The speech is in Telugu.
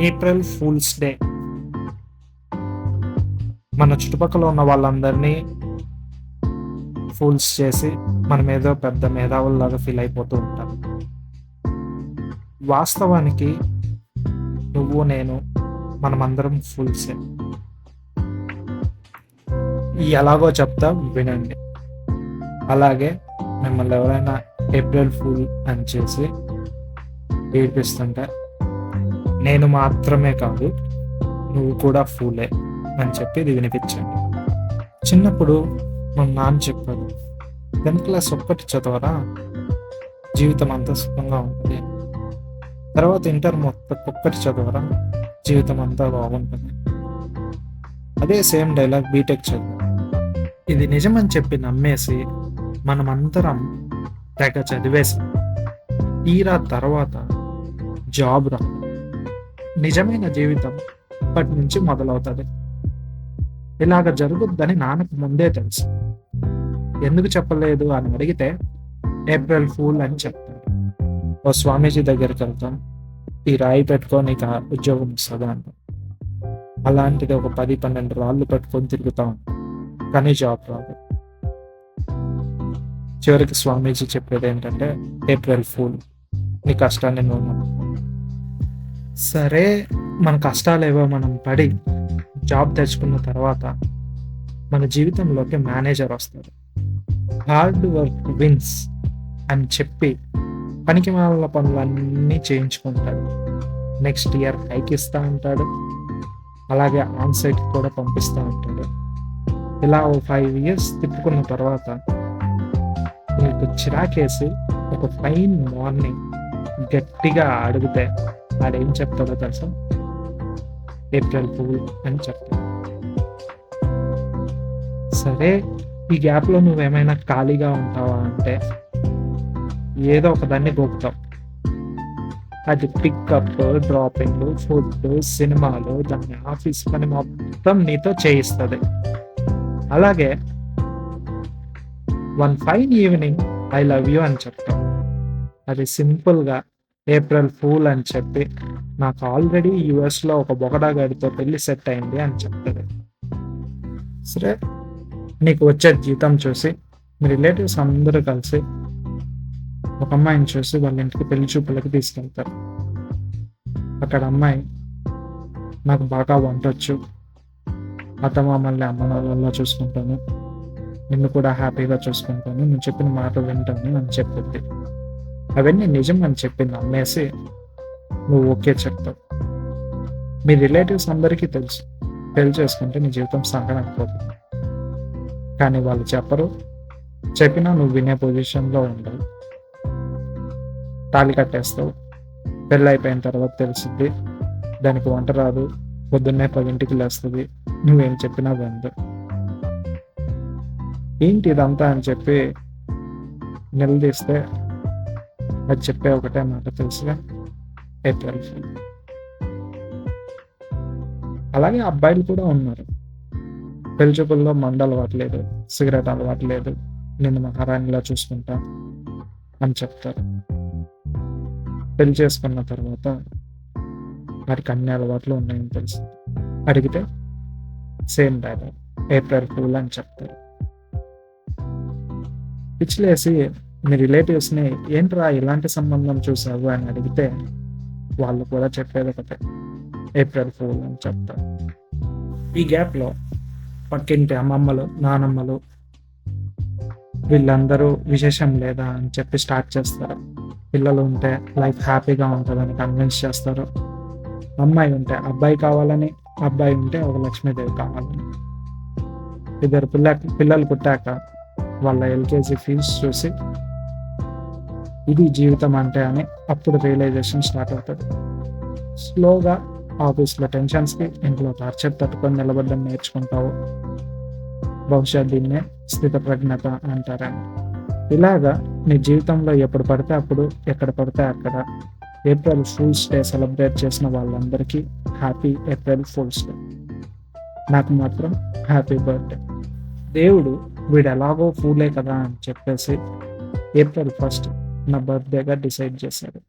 ఏప్రిల్ ఫూల్స్ డే మన చుట్టుపక్కల ఉన్న వాళ్ళందరినీ ఫూల్స్ చేసి మనం ఏదో పెద్ద మేధావుల్లాగా ఫీల్ అయిపోతూ ఉంటాం. వాస్తవానికి నువ్వు నేను మనమందరం ఫూల్సే. ఎలాగో చెప్తా వినండి. అలాగే మిమ్మల్ని ఎవరైనా ఏప్రిల్ ఫూల్ అని చేసి ఏడిపిస్తుంటే నేను మాత్రమే కాదు నువ్వు కూడా ఫూలే అని చెప్పి ఇది వినిపించండి. చిన్నప్పుడు మా నాన్న చెప్పాడు, 10th క్లాస్ ఒక్కటి చదవరా జీవితం అంతా సుఖంగా ఉంటుంది, తర్వాత ఇంటర్ మొత్తం ఒక్కటి చదవరా జీవితం అంతా బాగుంటుంది. అదే సేమ్ డైలాగ్ బీటెక్ చదువు. ఇది నిజమని చెప్పి నమ్మేసి మనమందరం తెగ చదివేసాం. తీరా తర్వాత జాబ్ రా, నిజమైన జీవితం ఇప్పటి నుంచి మొదలవుతుంది. ఇలాగ జరుగుద్దని నాన్నకు ముందే తెలుసు. ఎందుకు చెప్పలేదు అని అడిగితే ఏప్రిల్ ఫూల్ అని చెప్తాడు. ఓ స్వామీజీ దగ్గరికి వెళ్తాం, ఈ రాయి పెట్టుకో నీకు ఉద్యోగం వస్తుంది అంట. అలాంటిది ఒక 10-12 రాళ్ళు పెట్టుకొని తిరుగుతాం, కానీ జాబ్ రాదు. చివరికి స్వామీజీ చెప్పేది ఏంటంటే ఏప్రిల్ ఫూల్, నీ కష్టాన్ని నువ్వు నమ్ము. సరే, మన కష్టాలేవో మనం పడి జాబ్ తెచ్చుకున్న తర్వాత మన జీవితంలోకి మేనేజర్ వస్తాడు. హార్డ్ వర్క్ విన్స్ అని చెప్పి పనికి మాలిన పనులన్నీ చేయించుకుంటాడు. నెక్స్ట్ ఇయర్ హైక్ ఇస్తూ ఉంటాడు, అలాగే ఆన్ సైట్ కూడా పంపిస్తూ ఉంటాడు. ఇలా 5 years తిప్పుకున్న తర్వాత మీకు చిరాకేసి ఒక ఫైన్ మార్నింగ్ గట్టిగా అడిగితే ఆడేం చెప్తాడో తెలుసా? ఏప్రిల్ ఫూల్ అని చెప్తాడు. సరే, ఈ గ్యాప్లో నువ్వేమైనా ఖాళీగా ఉంటావా అంటే ఏదో ఒక దాన్ని గోపుతావు. అది పికప్, డ్రాపింగ్, ఫుడ్, సినిమాలు, దాన్ని ఆఫీస్ పని మొత్తం నీతో చేయిస్తుంది. అలాగే one fine evening I love you అని చెప్తాం. అది సింపుల్గా ఏప్రిల్ ఫూల్ అని చెప్పి నాకు ఆల్రెడీ యుఎస్లో ఒక బొగడాగాడితో పెళ్లి సెట్ అయింది అని చెప్తుంది. సరే, నీకు వచ్చే జీతం చూసి మీ రిలేటివ్స్ అందరూ కలిసి ఒక అమ్మాయిని చూసి వాళ్ళ ఇంటికి పెళ్లి చూపులకు తీసుకెళ్తారు. అక్కడ అమ్మాయి, నాకు బాగా వంటొచ్చు, అత్తమామల్ని అమ్మ నాన్నలా చూసుకుంటాను, నిన్ను కూడా హ్యాపీగా చూసుకుంటాను, నేను చెప్పిన మాట వింటాను అని చెప్తుంది. అవన్నీ నిజం అని చెప్పి నమ్మేసి నువ్వు ఓకే చెప్తావు. మీ రిలేటివ్స్ అందరికీ తెలుసు పెళ్లి చేసుకుంటే నీ జీవితం సంకనాకపోతుంది. కానీ వాళ్ళు చెప్పరు, చెప్పినా నువ్వు వినే పొజిషన్లో ఉండవు. తాళి కట్టేస్తావు. పెళ్ళి అయిపోయిన తర్వాత తెలుస్తుంది దానికి వంట రాదు, పొద్దున్నే 10ంటికి లేస్తుంది, నువ్వేం చెప్పినా వినదు. ఏంటి ఇదంతా అని చెప్పి నిలదీస్తే అది చెప్పే ఒకటే మాట తెలుసుగా, ఏప్రిల్ ఫూల్. అలాగే అబ్బాయిలు కూడా ఉన్నారు. పెళ్లి చూపుల్లో మందు అలవాట్లేదు, సిగరెట్ అలవాట్లేదు, నిన్ను మహారాణిలా చూసుకుంటా అని చెప్తారు. పెళ్లి చేసుకున్న తర్వాత వారికి అన్ని అలవాట్లు ఉన్నాయని తెలుసు. అడిగితే సేమ్ డైలాగ్, ఏప్రిల్ ఫూల్ అని చెప్తారు. పిచ్చిలేసి మీ రిలేటివ్స్ని ఏంట్రా ఇలాంటి సంబంధం చూసావు అని అడిగితే వాళ్ళు కూడా చెప్పేది ఒకటే, ఏప్రిల్ ఫూల్ అని చెప్తారు. ఈ గ్యాప్లో పక్కింటి అమ్మమ్మలు, నానమ్మలు వీళ్ళందరూ విశేషం లేదా అని చెప్పి స్టార్ట్ చేస్తారు. పిల్లలు ఉంటే లైఫ్ హ్యాపీగా ఉంటుందని కన్విన్స్ చేస్తారు. అమ్మాయి ఉంటే అబ్బాయి కావాలని, అబ్బాయి ఉంటే ఒక లక్ష్మీదేవి కావాలని. ఇద్దరు పిల్లలు పుట్టాక వాళ్ళ ఎల్కేజీ ఫీజు చూసి ఇది జీవితం అంటే అని అప్పుడు రియలైజేషన్ స్టార్ట్ అవుతుంది. స్లోగా ఆఫీస్లో టెన్షన్స్కి, ఇంట్లో టార్చర్ తట్టుకొని నిలబడ్డం నేర్చుకుంటావు. బహుశా దీన్నే స్థితప్రజ్ఞత అంటారని. ఇలాగా నీ జీవితంలో ఎప్పుడు పడితే అప్పుడు, ఎక్కడ పడితే అక్కడ ఏప్రిల్ ఫూల్స్ డే సెలబ్రేట్ చేసిన వాళ్ళందరికీ హ్యాపీ ఏప్రిల్ ఫూల్స్ డే. నాకు మాత్రం హ్యాపీ బర్త్డే. దేవుడు వీడు ఎలాగో ఫూలే కదా అని చెప్పేసి ఏప్రిల్ 1 నా బర్త్డేగా డిసైడ్ చేశాడు.